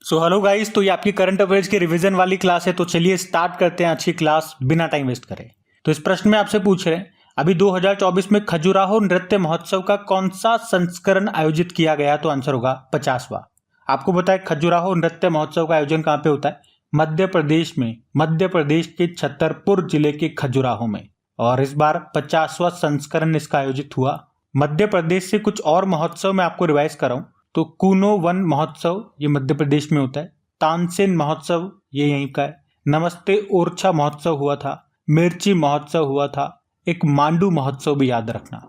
Hello guys, तो ये आपकी करंट अफेयर्स की रिवीजन वाली क्लास है। तो चलिए स्टार्ट करते हैं अच्छी क्लास बिना टाइम वेस्ट करे। तो इस प्रश्न में आपसे पूछ रहे हैं, अभी 2024 में खजुराहो नृत्य महोत्सव का कौन सा संस्करण आयोजित किया गया? तो आंसर होगा 50वां। आपको बताएं खजुराहो नृत्य महोत्सव का आयोजन कहाँ पे होता है? मध्य प्रदेश में, मध्य प्रदेश के छतरपुर जिले के खजुराहो में। और इस बार 50वां संस्करण इसका आयोजित हुआ। मध्य प्रदेश से कुछ और महोत्सव मैं आपको रिवाइज कराऊं तो कूनो वन महोत्सव ये मध्य प्रदेश में होता है, तानसेन महोत्सव ये यहीं का है, नमस्ते ओरछा महोत्सव हुआ था, मिर्ची महोत्सव हुआ था, एक मांडू महोत्सव भी याद रखना।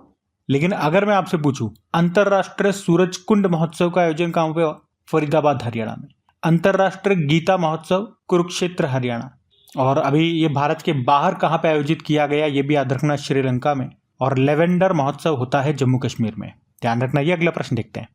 लेकिन अगर मैं आपसे पूछूं अंतरराष्ट्रीय सूरज कुंड महोत्सव का आयोजन कहां पे हुआ? फरीदाबाद हरियाणा में। अंतरराष्ट्रीय गीता महोत्सव कुरुक्षेत्र हरियाणा। और अभी ये भारत के बाहर कहां पे आयोजित किया गया ये भी याद रखना, श्रीलंका में। और लेवेंडर महोत्सव होता है जम्मू कश्मीर में, ध्यान रखना। ये अगला प्रश्न देखते हैं।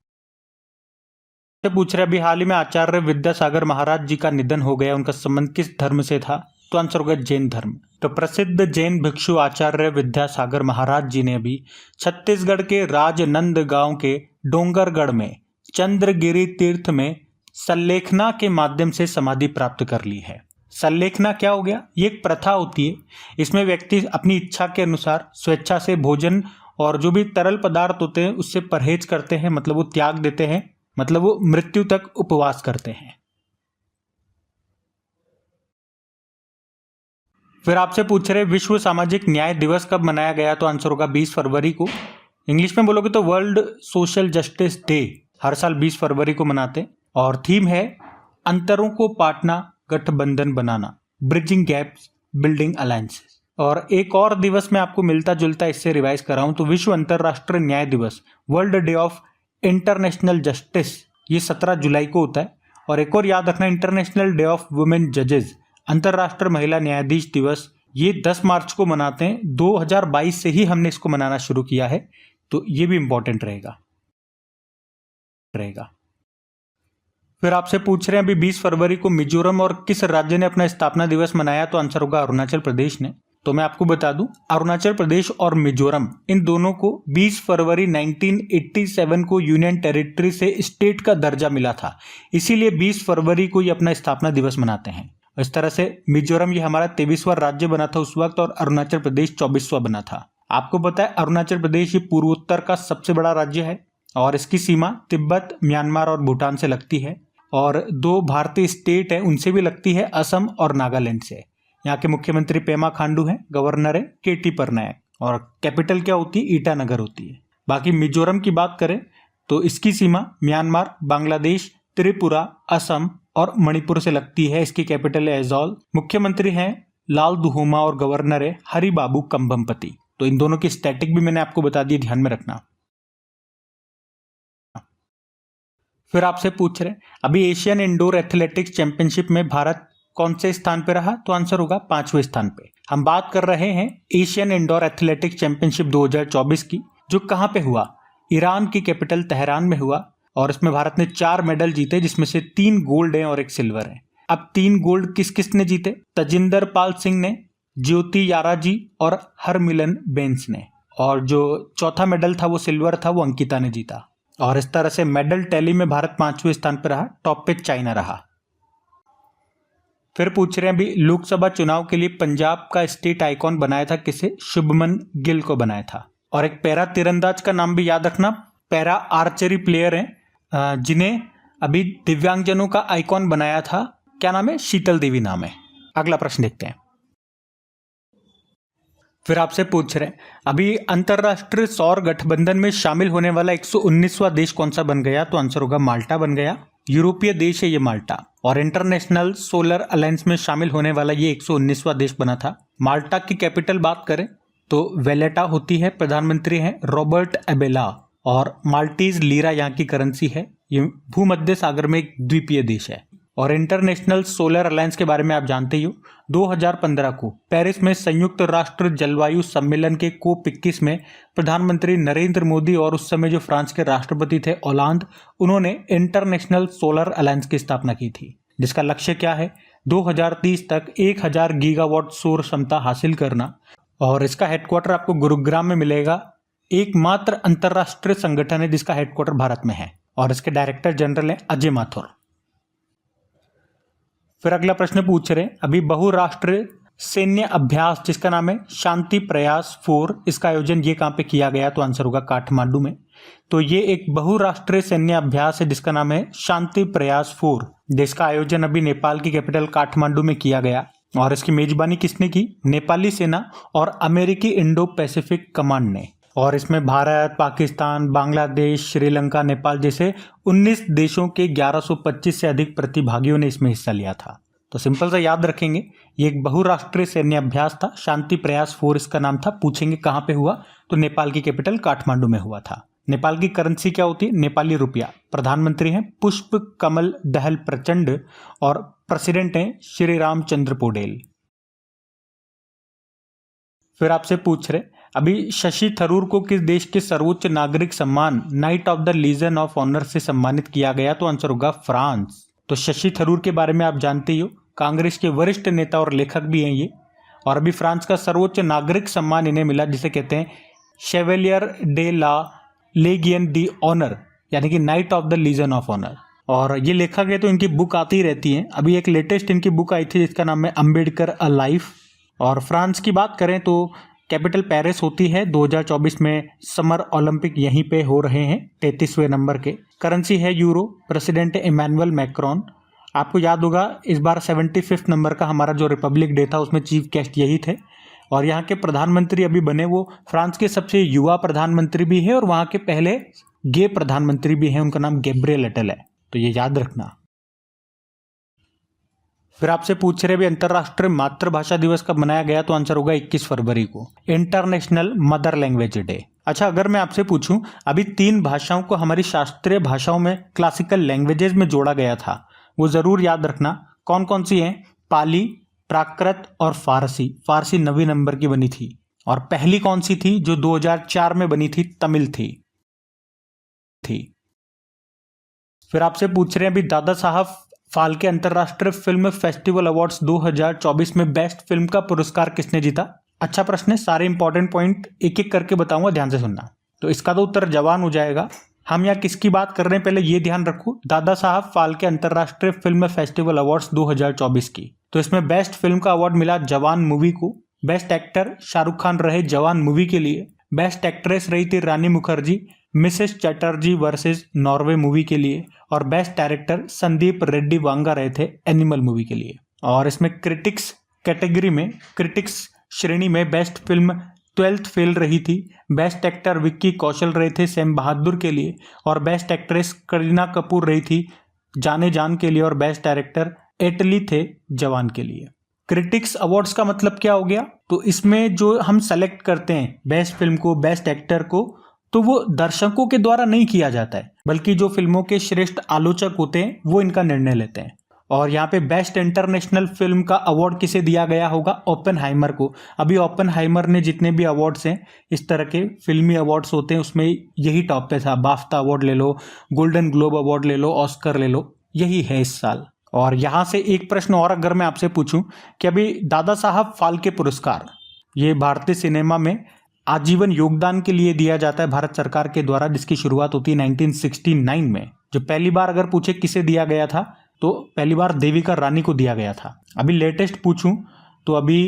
पूछ रहे अभी हाल ही में आचार्य विद्यासागर महाराज जी का निधन हो गया, उनका संबंध किस धर्म से था? तो आंसर होगा जैन धर्म। तो प्रसिद्ध जैन भिक्षु आचार्य विद्यासागर महाराज जी ने अभी छत्तीसगढ़ के राजनंद गांव के डोंगरगढ़ में चंद्रगिरी तीर्थ में सल्लेखना के माध्यम से समाधि प्राप्त कर ली है। सल्लेखना क्या हो गया? ये एक प्रथा होती है, इसमें व्यक्ति अपनी इच्छा के अनुसार स्वेच्छा से भोजन और जो भी तरल पदार्थ होते हैं उससे परहेज करते हैं, मतलब वो त्याग देते हैं, मतलब वो मृत्यु तक उपवास करते हैं। फिर आपसे पूछ रहे विश्व सामाजिक न्याय दिवस कब मनाया गया? तो आंसर होगा 20 फरवरी को। इंग्लिश में बोलोगे तो वर्ल्ड सोशल जस्टिस डे हर साल 20 फरवरी को मनाते हैं। और थीम है अंतरों को पाटना, गठबंधन बनाना, ब्रिजिंग गैप्स, बिल्डिंग अलायंसेस। और एक और दिवस में आपको मिलता जुलता इससे रिवाइज कराऊं तो विश्व अंतरराष्ट्रीय न्याय दिवस, world day of international justice, ये 17 जुलाई को होता है। और एक और याद रखना, इंटरनेशनल डे ऑफ वुमेन जजेस, अंतरराष्ट्रीय महिला न्यायाधीश दिवस, ये 10 मार्च को मनाते हैं। 2022 से ही हमने इसको मनाना शुरू किया है, तो ये भी इंपॉर्टेंट रहेगा। फिर आपसे पूछ रहे हैं अभी 20 फरवरी को मिजोरम और किस राज्य ने अपना स्थापना दिवस मनाया? तो आंसर होगा अरुणाचल प्रदेश ने। तो मैं आपको बता दूं, अरुणाचल प्रदेश और मिजोरम इन दोनों को 20 फरवरी 1987 को यूनियन टेरिटरी से स्टेट का दर्जा मिला था, इसीलिए 20 फरवरी को ये अपना स्थापना दिवस मनाते हैं। इस तरह से मिजोरम ये हमारा 23वां राज्य बना था उस वक्त, और अरुणाचल प्रदेश 24वां बना था। आपको पता है अरुणाचल प्रदेश ये पूर्वोत्तर का सबसे बड़ा राज्य है और इसकी सीमा तिब्बत, म्यांमार और भूटान से लगती है। और 2 भारतीय स्टेट है उनसे भी लगती है, असम और नागालैंड से। यहाँ के मुख्यमंत्री पेमा खांडू हैं, गवर्नर है केटी परनायक, और कैपिटल क्या होती है? ईटानगर होती है। बाकी मिजोरम की बात करें तो इसकी सीमा म्यांमार, बांग्लादेश, त्रिपुरा, असम और मणिपुर से लगती है। इसकी कैपिटल है एजोल, मुख्यमंत्री हैं लाल दुहोमा और गवर्नर है हरिबाबू कंभमपति। तो इन दोनों की स्टैटिक भी मैंने आपको बता दी, ध्यान में रखना। फिर आपसे पूछ रहे अभी एशियन इंडोर एथलेटिक्स चैंपियनशिप में भारत कौन से स्थान पे रहा? तो आंसर होगा 5वें स्थान पे। हम बात कर रहे हैं एशियन इंडोर एथलेटिक्स चैंपियनशिप 2024 की, जो कहां पे हुआ? ईरान की कैपिटल तेहरान में हुआ। और इसमें भारत ने 4 मेडल जीते, जिसमें से 3 गोल्ड हैं और 1 सिल्वर है। अब 3 गोल्ड किस किस ने जीते? तजिंदर पाल सिंह ने, ज्योति याराजी और हरमिलन बेंस ने। और जो चौथा मेडल था वो सिल्वर था, वो अंकिता ने जीता। और इस तरह से मेडल टैली में भारत 5वें स्थान पर रहा, टॉप पे चाइना रहा। फिर पूछ रहे हैं अभी लोकसभा चुनाव के लिए पंजाब का स्टेट आइकॉन बनाया था किसे? शुभमन गिल को बनाया था। और एक पैरा तीरंदाज का नाम भी याद रखना, पैरा आर्चरी प्लेयर हैं जिन्हें अभी दिव्यांगजनों का आइकॉन बनाया था, क्या नाम है? शीतल देवी नाम है। अगला प्रश्न देखते हैं। फिर आपसे पूछ रहे हैं अभी अंतरराष्ट्रीय सौर गठबंधन में शामिल होने वाला 119वां देश कौन सा बन गया? तो आंसर होगा माल्टा बन गया। यूरोपीय देश है ये माल्टा, और इंटरनेशनल सोलर अलायंस में शामिल होने वाला ये 119वां देश बना था। माल्टा की कैपिटल बात करें तो वेलेटा होती है, प्रधानमंत्री हैं रॉबर्ट एबेला, और माल्टीज लीरा यहाँ की करेंसी है। ये भूमध्य सागर में एक द्वीपीय देश है। और इंटरनेशनल सोलर अलायंस के बारे में आप जानते ही हो, 2015 को पेरिस में संयुक्त राष्ट्र जलवायु सम्मेलन के COP 21 में प्रधानमंत्री नरेंद्र मोदी और उस समय जो फ्रांस के राष्ट्रपति थे ओलांद, उन्होंने इंटरनेशनल सोलर अलायंस की स्थापना की थी, जिसका लक्ष्य क्या है? 2030 तक 1000 गीगावाट सौर क्षमता हासिल करना। और इसका हेडक्वार्टर आपको गुरुग्राम में मिलेगा। एकमात्र अंतरराष्ट्रीय संगठन है जिसका हेडक्वार्टर भारत में है, और इसके डायरेक्टर जनरल हैं अजय माथुर। फिर अगला प्रश्न पूछ रहे हैं, अभी बहुराष्ट्रीय सैन्य अभ्यास जिसका नाम है शांति प्रयास 4, इसका आयोजन ये कहाँ पे किया गया? तो आंसर होगा काठमांडू में। तो ये एक बहुराष्ट्रीय सैन्य अभ्यास है जिसका नाम है शांति प्रयास 4, जिसका आयोजन अभी नेपाल की कैपिटल काठमांडू में किया गया। और इसकी मेजबानी किसने की? नेपाली सेना और अमेरिकी इंडो पैसिफिक कमांड ने। और इसमें भारत, पाकिस्तान, बांग्लादेश, श्रीलंका, नेपाल जैसे 19 देशों के 1125 से अधिक प्रतिभागियों ने इसमें हिस्सा लिया था। तो सिंपल सा याद रखेंगे, ये एक बहुराष्ट्रीय सैन्य अभ्यास था, शांति प्रयास 4 इसका नाम था। पूछेंगे कहाँ पे हुआ? तो नेपाल की कैपिटल काठमांडू में हुआ था। नेपाल की करेंसी क्या होती है? नेपाली रुपया। प्रधानमंत्री हैं पुष्प कमल दहल प्रचंड और प्रेसिडेंट हैं श्री रामचंद्र पौडेल। फिर आपसे पूछ रहे, अभी शशि थरूर को किस देश के सर्वोच्च नागरिक सम्मान knight of the legion of honour से सम्मानित किया गया? तो आंसर होगा फ्रांस। तो शशि थरूर के बारे में आप जानते ही हो, कांग्रेस के वरिष्ठ नेता और लेखक भी हैं ये। और अभी फ्रांस का सर्वोच्च नागरिक सम्मान इन्हें मिला जिसे कहते हैं Chevalier de la Legion d'honneur, यानी कि knight of the legion of Honour. और ये लेखक है तो इनकी बुक आती रहती है। अभी एक लेटेस्ट इनकी बुक आई थी जिसका नाम है अम्बेडकर अ लाइफ। और फ्रांस की बात करें तो कैपिटल पेरिस होती है। 2024 में समर ओलंपिक यहीं पे हो रहे हैं 33वें नंबर के। करेंसी है यूरो। President Emmanuel Macron. आपको याद होगा इस बार 75 नंबर का हमारा जो रिपब्लिक डे था उसमें चीफ गेस्ट यही थे। और यहाँ के प्रधानमंत्री अभी बने वो फ्रांस के सबसे युवा प्रधानमंत्री भी है और वहाँ के पहले गे प्रधानमंत्री भी हैं, उनका नाम गैब्रियल अटल है। तो ये याद रखना। फिर आपसे पूछ रहे भी अंतर्राष्ट्रीय मातृभाषा दिवस कब मनाया गया? तो आंसर होगा 21 फरवरी को, इंटरनेशनल मदर लैंग्वेज डे। अच्छा, अगर मैं आपसे पूछूं, अभी 3 भाषाओं को हमारी शास्त्रीय भाषाओं में क्लासिकल लैंग्वेजेस में जोड़ा गया था, वो जरूर याद रखना। कौन कौन सी हैं? पाली, प्राकृत और फारसी। फारसी 9 नंबर की बनी थी। और पहली कौन सी थी जो 2004 में बनी थी? तमिल थी। फिर आपसे पूछ रहे हैं अभी दादा साहब फाल्के अंतर्राष्ट्रीय फिल्म फेस्टिवल अवार्ड्स 2024 में बेस्ट फिल्म का पुरस्कार किसने जीता? अच्छा प्रश्न है, सारे इंपॉर्टेंट पॉइंट एक एक करके बताऊंगा, ध्यान से सुनना। तो इसका तो उत्तर जवान हो जाएगा। हम यहाँ किसकी बात कर रहे हैं पहले ये ध्यान रखो, दादा साहब फाल्के अंतर्राष्ट्रीय फिल्म फेस्टिवल अवार्ड्स 2024 की। तो इसमें बेस्ट फिल्म का अवार्ड मिला जवान मूवी को। बेस्ट एक्टर शाहरुख खान रहे जवान मूवी के लिए। बेस्ट एक्ट्रेस रही थी Rani Mukerji Mrs Chatterjee versus Norway movie के लिए। और बेस्ट डायरेक्टर संदीप रेड्डी वांगा रहे थे एनिमल मूवी के लिए। और इसमें क्रिटिक्स कैटेगरी में, क्रिटिक्स श्रेणी में बेस्ट फिल्म 12th फेल रही थी। बेस्ट एक्टर विक्की कौशल रहे थे सैम बहादुर के लिए। और बेस्ट एक्ट्रेस करीना कपूर रही थी जाने जान के लिए। और बेस्ट डायरेक्टर एटली थे जवान के लिए। क्रिटिक्स अवार्ड्स का मतलब क्या हो गया? तो इसमें जो हम सेलेक्ट करते हैं बेस्ट फिल्म को, बेस्ट एक्टर को, तो वो दर्शकों के द्वारा नहीं किया जाता है, बल्कि जो फिल्मों के श्रेष्ठ आलोचक होते हैं वो इनका निर्णय लेते हैं। और यहाँ पे बेस्ट इंटरनेशनल फिल्म का अवार्ड किसे दिया गया होगा? ओपेनहाइमर को। अभी ओपेनहाइमर ने जितने भी अवार्ड्स हैं, इस तरह के फिल्मी अवार्ड्स होते हैं, उसमें यही टॉप पे था। बाफ्टा अवार्ड ले लो, गोल्डन ग्लोब अवार्ड ले लो, ऑस्कर ले लो, यही है इस साल। और यहाँ से एक प्रश्न और अगर मैं आपसे पूछूं कि अभी दादा साहब फाल्के पुरस्कार ये भारतीय सिनेमा में आजीवन योगदान के लिए दिया जाता है भारत सरकार के द्वारा, जिसकी शुरुआत होती है 1969 में। जो पहली बार अगर पूछे किसे दिया गया था तो पहली बार देविका रानी को दिया गया था। अभी लेटेस्ट पूछूं तो अभी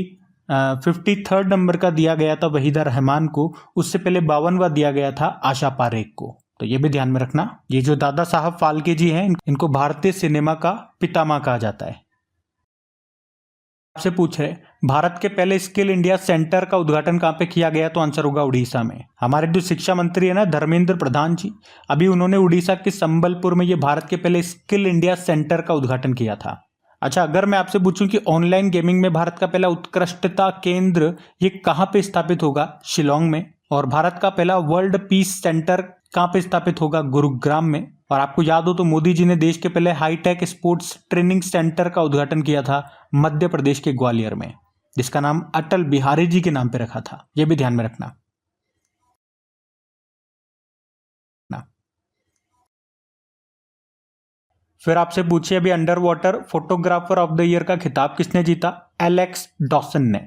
53rd नंबर का दिया गया था वहीदा रहमान को। उससे पहले 52वां दिया गया था आशा पारेख को। तो ये भी ध्यान में रखना। ये जो दादा साहब फाल्के जी हैं इनको भारतीय सिनेमा का पितामह कहा जाता है। आपसे पूछ रहे भारत के पहले स्किल इंडिया सेंटर का उद्घाटन कहाँ पे किया गया? तो आंसर होगा उड़ीसा में। हमारे जो शिक्षा मंत्री है ना धर्मेंद्र प्रधान जी, अभी उन्होंने उड़ीसा के संबलपुर में ये भारत के पहले स्किल इंडिया सेंटर का उद्घाटन किया था। अच्छा, अगर मैं आपसे पूछूं कि ऑनलाइन गेमिंग में भारत का पहला उत्कृष्टता केंद्र ये कहाँ पे स्थापित होगा? शिलोंग में। और भारत का पहला वर्ल्ड पीस सेंटर कहाँ पे स्थापित होगा? गुरुग्राम में। और आपको याद हो तो मोदी जी ने देश के पहले हाईटेक स्पोर्ट्स ट्रेनिंग सेंटर का उद्घाटन किया था मध्य प्रदेश के ग्वालियर में, जिसका नाम अटल बिहारी जी के नाम पे रखा था। यह भी ध्यान में रखना। फिर आपसे पूछिए अभी under water photographer of the year का खिताब किसने जीता? एलेक्स डॉसन ने।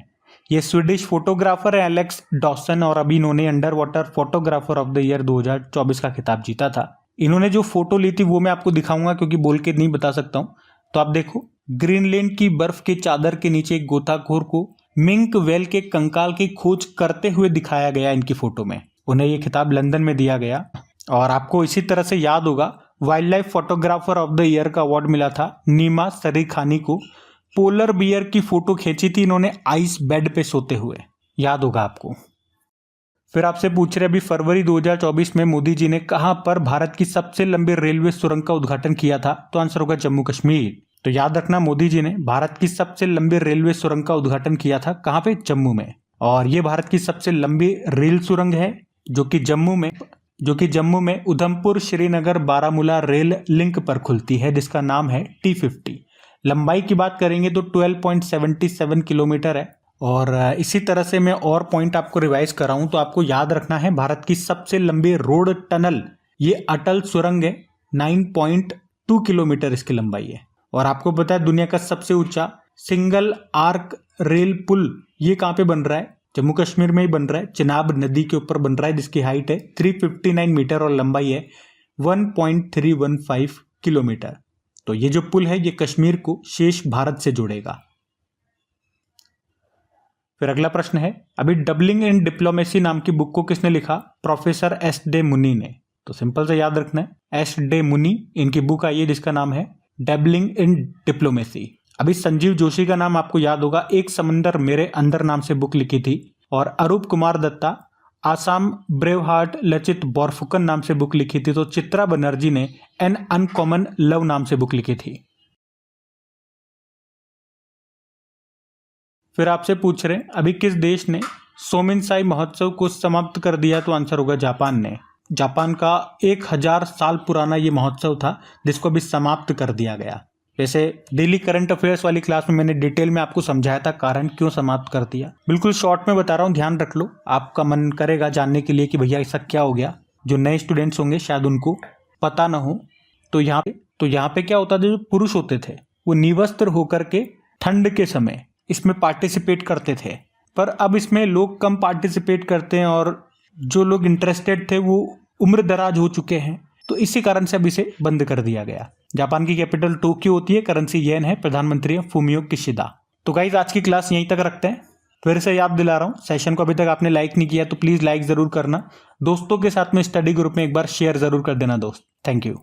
ये स्वीडिश फोटोग्राफर है एलेक्स डॉसन और अभी इन्होंने under water photographer of the year 2024 का खिताब जीता था। इन्होंने जो फोटो ली थी वो मैं आपको दिखाऊंगा क्योंकि बोल के नहीं बता सकता हूँ। तो आप देखो, ग्रीनलैंड की बर्फ के चादर के नीचे एक गोताखोर को मिंक वेल के कंकाल की खोज करते हुए दिखाया गया इनकी फोटो में। उन्हें ये खिताब लंदन में दिया गया। और आपको इसी तरह से याद होगा, wild life photographer of the year का अवार्ड मिला था नीमा सरीखानी को। पोलर बियर की फोटो खींची थी इन्होंने आइस बेड पे सोते हुए, याद होगा आपको। फिर आपसे पूछ रहे अभी फरवरी 2024 में मोदी जी ने कहां पर भारत की सबसे लंबी रेलवे सुरंग का उद्घाटन किया था? तो आंसर होगा जम्मू कश्मीर। तो याद रखना, मोदी जी ने भारत की सबसे लंबी रेलवे सुरंग का उद्घाटन किया था कहां पे? जम्मू में। और ये भारत की सबसे लंबी रेल सुरंग है जो कि जम्मू में उधमपुर श्रीनगर बारामूला रेल लिंक पर खुलती है, जिसका नाम है T50। लंबाई की बात करेंगे तो 12.77 किलोमीटर है। और इसी तरह से मैं और पॉइंट आपको रिवाइज कराऊं तो आपको याद रखना है, भारत की सबसे लंबी रोड टनल ये अटल सुरंग है, 9.2 किलोमीटर इसकी लंबाई है। और आपको पता है दुनिया का सबसे ऊंचा सिंगल आर्क रेल पुल ये कहां पे बन रहा है? जम्मू कश्मीर में ही बन रहा है, चिनाब नदी के ऊपर बन रहा है, जिसकी हाइट है 359 मीटर और लंबाई है 1.315 किलोमीटर। तो ये जो पुल है ये कश्मीर को शेष भारत से जोड़ेगा। फिर अगला प्रश्न है, अभी डबलिंग इन डिप्लोमेसी नाम की बुक को किसने लिखा? प्रोफेसर एस डे मुनी ने। तो सिंपल से याद रखना है, एस डे मुनी इनकी बुक आई है जिसका नाम है डबलिंग इन डिप्लोमेसी। अभी संजीव जोशी का नाम आपको याद होगा, एक समंदर मेरे अंदर नाम से बुक लिखी थी। और अरूप कुमार दत्ता आसाम ब्रेव हार्ट लचित बोरफुकन नाम से बुक लिखी थी। तो चित्रा बनर्जी ने एन अनकॉमन लव नाम से बुक लिखी थी। फिर आपसे पूछ रहे हैं अभी किस देश ने सोमिनसाई महोत्सव को समाप्त कर दिया? तो आंसर होगा जापान ने। जापान का 1000 साल पुराना ये महोत्सव था जिसको अभी समाप्त कर दिया गया। वैसे डेली करंट अफेयर्स वाली क्लास में मैंने डिटेल में आपको समझाया था कारण क्यों समाप्त कर दिया। बिल्कुल शॉर्ट में बता रहा हूँ, ध्यान रख लो, आपका मन करेगा जानने के लिए कि भैया ऐसा क्या हो गया। जो नए स्टूडेंट्स होंगे शायद उनको पता ना हो। तो यहाँ पे क्या होता था, जो पुरुष होते थे वो निवस्त्र होकर के ठंड के समय इसमें पार्टिसिपेट करते थे। पर अब इसमें लोग कम पार्टिसिपेट करते हैं और जो लोग इंटरेस्टेड थे वो उम्र दराज हो चुके हैं, तो इसी कारण से अब इसे बंद कर दिया गया। जापान की कैपिटल टोक्यो होती है, करेंसी येन है, प्रधानमंत्री है फूमियो किशिदा। तो गाइस आज की क्लास यहीं तक रखते हैं। फिर से याद दिला रहा हूँ, सेशन को अभी तक आपने लाइक नहीं किया तो प्लीज लाइक जरूर करना। दोस्तों के साथ में स्टडी ग्रुप में एक बार शेयर जरूर कर देना दोस्त। Thank you.